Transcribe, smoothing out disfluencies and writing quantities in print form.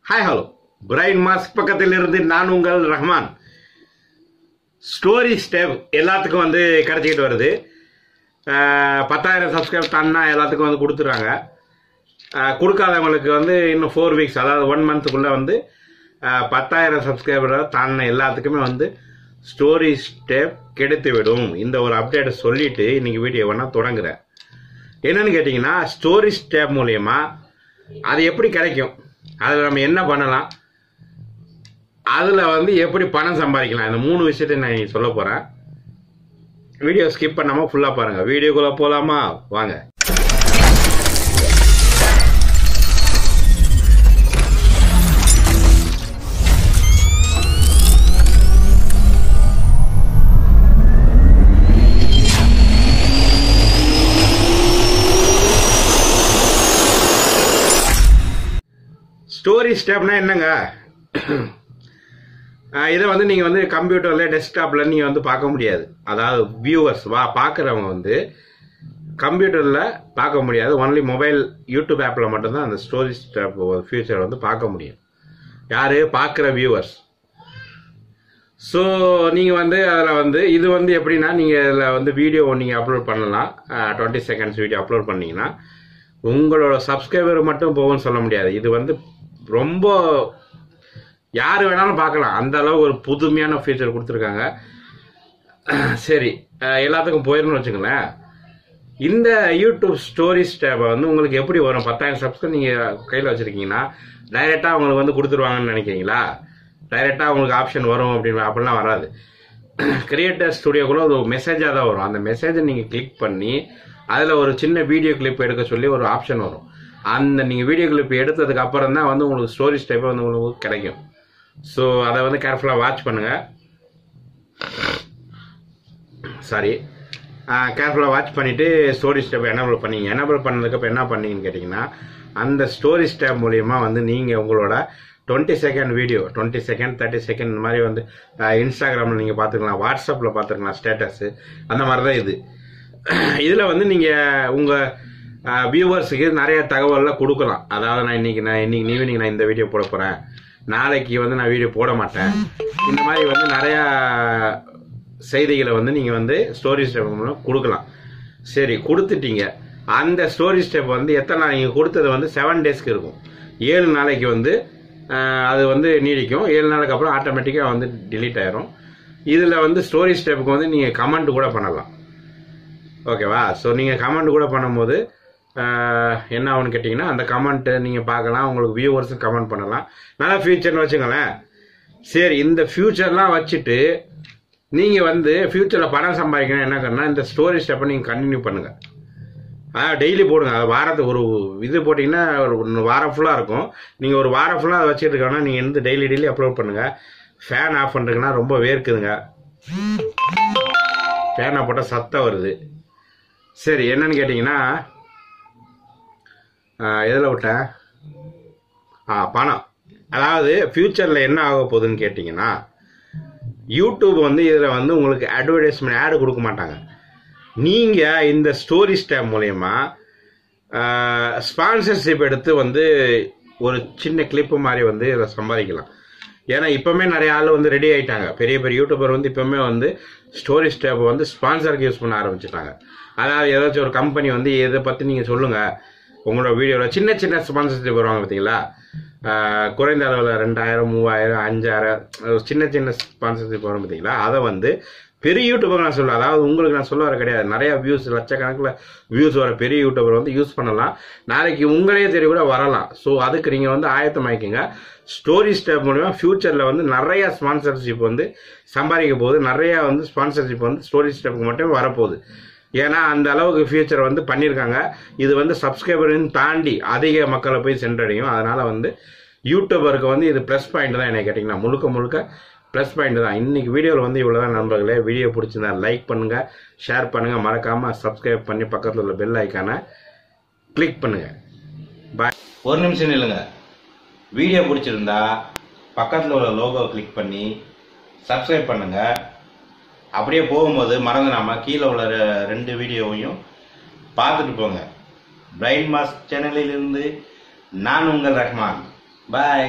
Hi hello brain mask பக்கத்தில் இருந்து நான் உங்கள் ரஹ்மான். ஸ்டோரி ஸ்டெப் எல்லாத்துக்கும் வந்து கிடைச்சிக்கிட்டு வருது. 10,000 சப்ஸ்கிரைப் தான்னா எல்லாத்துக்கும் வந்து கொடுத்துட்றாங்க. கொடுக்காதவங்களுக்கு வந்து இன்னும் 4 வீக்ஸ், அதாவது 1 மந்த்துக்குள்ளே வந்து 10,000 சப்ஸ்கிரைபரை தாண்டின எல்லாத்துக்குமே வந்து ஸ்டோரி ஸ்டெப் கிடைத்து விடும். இந்த ஒரு அப்டேட்டை சொல்லிட்டு இன்னைக்கு வீடியோ வேணால் தொடங்குறேன். என்னன்னு கேட்டிங்கன்னா, ஸ்டோரி ஸ்டெப் மூலயமா அது எப்படி கிடைக்கும், அதில் நம்ம என்ன பண்ணலாம், அதில் வந்து எப்படி பணம் சம்பாதிக்கலாம், இந்த 3 விஷயத்தை நான் சொல்ல போகிறேன். வீடியோ ஸ்கிப் பண்ணாமல் ஃபுல்லாக பாருங்கள். வீடியோக்குள்ளே போகலாமா? வாங்க. ஸ்டோரி ஸ்டெப்னா என்னங்க? இதை வந்து நீங்கள் வந்து கம்ப்யூட்டரில் டெஸ்க்டாப்பில் நீங்கள் வந்து பார்க்க முடியாது. அதாவது வியூவர்ஸ் பார்க்குறவங்க வந்து கம்ப்யூட்டரில் பார்க்க முடியாது. ஒன்லி மொபைல் யூடியூப் ஆப்பில் மட்டும்தான் அந்த ஸ்டோரி ஸ்டெப் ஃபியூச்சர் வந்து பார்க்க முடியும். யார் பார்க்குற வியூவர்ஸ். ஸோ நீங்கள் வந்து அதில் வந்து இது வந்து எப்படின்னா, நீங்கள் இதில் வந்து வீடியோ நீங்கள் அப்லோட் பண்ணலாம். 20 செகண்ட்ஸ் வீடியோ அப்லோட் பண்ணிங்கன்னா உங்களோட சப்ஸ்கிரைபர் மட்டும் போகும்னு சொல்ல முடியாது. இது வந்து ரொம்ப யார் வேணாலும் பார்க்கலாம், அந்த அளவு ஒரு புதுமையான ஃபீச்சர் கொடுத்துருக்காங்க. சரி, எல்லாத்துக்கும் போயிடணும்னு வச்சுங்களேன். இந்த யூடியூப் ஸ்டோரி ஸ்டெப்பை வந்து உங்களுக்கு எப்படி வரும்? 10,000 சப்ஸ்கிரைப் நீங்கள் கையில் வச்சுருக்கீங்கன்னா டைரெக்டாக உங்களுக்கு வந்து கொடுத்துருவாங்கன்னு நினைக்கிறீங்களா? டைரெக்டாக உங்களுக்கு ஆப்ஷன் வரும் அப்படிலாம் வராது. கிரியேட்டர் ஸ்டுடியோக்குள்ளே ஒரு மெசேஜாக தான் வரும். அந்த மெசேஜை நீங்கள் கிளிக் பண்ணி அதில் ஒரு சின்ன வீடியோ கிளிப் எடுக்க சொல்லி ஒரு ஆப்ஷன் வரும். அந்த நீங்கள் வீடியோ கிளிப் எடுத்ததுக்கு அப்புறம் தான் வந்து உங்களுக்கு ஸ்டோரி ஸ்டெப்பை வந்து உங்களுக்கு கிடைக்கும். ஸோ அதை வந்து கேர்ஃபுல்லாக வாட்ச் பண்ணுங்கள். கேர்ஃபுல்லாக வாட்ச் பண்ணிவிட்டு ஸ்டோரி ஸ்டெப்பை எனேபிள் பண்ணிங்க. எனேபிள் பண்ணதுக்கப்புறம் என்ன பண்ணீங்கன்னு கேட்டிங்கன்னா, அந்த ஸ்டோரி ஸ்டெப் மூலயமா வந்து நீங்கள் உங்களோட 20 செகண்ட் வீடியோ, 20 செகண்ட் 30 செகண்ட் இந்த மாதிரி வந்து இன்ஸ்டாகிராமில் நீங்கள் பார்த்துக்கலாம், வாட்ஸ்அப்பில் பார்த்துக்கலாம், ஸ்டேட்டஸு அந்த மாதிரி தான் இது. இதில் வந்து நீங்கள் உங்கள் வியூவர்ஸுக்கு நிறைய தகவல்லாம் கொடுக்கலாம். அதாவது நான் இன்னைக்கு ஈவினிங் நான் இந்த வீடியோ போட போகிறேன், நாளைக்கு வந்து நான் வீடியோ போட மாட்டேன், இந்த மாதிரி வந்து நிறையா செய்திகளை வந்து நீங்கள் வந்து ஸ்டோரி ஸ்டெப் மூலம் கொடுக்கலாம். சரி, கொடுத்துட்டீங்க. அந்த ஸ்டோரி ஸ்டெப் வந்து எத்தனை நாள் நீங்கள் கொடுத்தது வந்து 7 டேஸ்க்கு இருக்கும். 7 நாளைக்கு வந்து அது வந்து நீடிக்கும். 7 நாளுக்கு அப்புறம் ஆட்டோமேட்டிக்காக வந்து டிலீட் ஆயிரும். இதில் வந்து ஸ்டோரி ஸ்டெப்புக்கு வந்து நீங்கள் கமெண்ட் கூட பண்ணலாம். ஓகேவா? ஸோ நீங்கள் கமெண்ட் கூட பண்ணும்போது என்ன ஆகுன்னு கேட்டிங்கன்னா, அந்த கமெண்ட்டு நீங்கள் பார்க்கலாம், உங்களுக்கு வியூவர்ஸும் கமெண்ட் பண்ணலாம். நல்லா ஃபியூச்சர்னு வச்சுங்களேன். சரி, இந்த ஃபியூச்சர்லாம் வச்சுட்டு நீங்கள் வந்து ஃபியூச்சரில் பணம் சம்பாதிக்கணும் என்ன பண்ணால், இந்த ஸ்டோரி ஸ்டெப்பை நீங்கள் கண்டினியூ பண்ணுங்கள். அதாவது டெய்லி போடுங்க. அது வாரத்துக்கு ஒரு இது போட்டிங்கன்னா ஒரு வாரம் ஃபுல்லாக இருக்கும். நீங்கள் ஒரு வாரம் ஃபுல்லாக அதை வச்சுட்டு இருக்கோன்னா நீங்கள் வந்து டெய்லி அப்லோட் பண்ணுங்கள். ஃபேன் ஆஃப் பண்ணுறீங்கன்னா ரொம்ப வேர்க்குதுங்க. ஃபேன் ஆஃப் போட்டால் சத்தம் வருது. சரி, என்னன்னு கேட்டிங்கன்னா, எதில் விட்டேன்? பணம். அதாவது ஃபியூச்சரில் என்ன ஆக போகுதுன்னு கேட்டிங்கன்னா, யூடியூப் வந்து இதில் வந்து உங்களுக்கு அட்வர்டைஸ்மெண்ட் ஆடு கொடுக்க மாட்டாங்க. நீங்கள் இந்த ஸ்டோரி ஸ்டெப் மூலயமா ஸ்பான்சர்ஷிப் எடுத்து வந்து ஒரு சின்ன கிளிப்பு மாதிரி வந்து இதை சம்பாதிக்கலாம். ஏன்னா இப்போவுமே நிறைய ஆள் வந்து ரெடி ஆகிட்டாங்க. பெரிய யூடியூபர் வந்து இப்போவுமே வந்து ஸ்டோரி ஸ்டெப் வந்து ஸ்பான்சருக்கு யூஸ் பண்ண ஆரம்பிச்சிட்டாங்க. அதாவது ஏதாச்சும் ஒரு கம்பெனி வந்து இதை பற்றி நீங்கள் சொல்லுங்கள், உங்களோட வீடியோவில் சின்ன ஸ்பான்சர்ஷிப் வருவாங்க பார்த்தீங்களா, குறைந்த அளவில் 2,000 3,000 5,000 சின்ன ஸ்பான்சர்ஷிப் வரும் பார்த்தீங்களா, அதை வந்து பெரிய யூடியூபர் நான் சொல்லுவேன். அதாவது உங்களுக்கு நான் சொல்ல வர கிடையாது, நிறைய வியூஸ், லட்சக்கணக்கில் வியூஸ் வர பெரிய யூடியூபர் வந்து யூஸ் பண்ணலாம். நாளைக்கு உங்களே தெரிய கூட வரலாம். ஸோ அதுக்கு நீங்கள் வந்து ஆயத்தமாக்கிங்க. ஸ்டோரி ஸ்டெப் மூலமா ஃபியூச்சரில் வந்து நிறைய ஸ்பான்சர்ஷிப் வந்து சம்பாதிக்க போகுது. நிறையா வந்து ஸ்பான்சர்ஷிப் வந்து ஸ்டோரி ஸ்டெப்புக்கு மட்டும் வரப்போகுது. ஏன்னா அந்த அளவுக்கு ஃபியூச்சர் வந்து பண்ணியிருக்காங்க. இது வந்து சப்ஸ்கிரைபரையும் தாண்டி அதிக மக்களை போய் சென்றடையும். அதனால் வந்து யூடியூபருக்கு வந்து இது ப்ளஸ் பாயிண்ட் தான். என்ன கேட்டிங்கன்னா முழுக்க ப்ளஸ் பாயிண்ட் தான். இன்றைக்கி வீடியோவில் வந்து இவ்வளோ தான் நண்பர்களே. வீடியோ பிடிச்சிருந்தா லைக் பண்ணுங்கள், ஷேர் பண்ணுங்கள், மறக்காமல் சப்ஸ்கிரைப் பண்ணி பக்கத்தில் உள்ள பெல் ஐக்கானை கிளிக் பண்ணுங்கள். பாய். ஒரு நிமிஷம் இல்லைங்க. வீடியோ பிடிச்சிருந்தா பக்கத்தில் உள்ள லோகோ கிளிக் பண்ணி சப்ஸ்கிரைப் பண்ணுங்கள். அப்படியே போகும்போது மறந்துடாமல் கீழே உள்ள 2 வீடியோவையும் பார்த்துட்டு போங்க. பிரைன் மாஸ்க் சேனலில் இருந்து நான் உங்கள் ரஹ்மான். பாய்.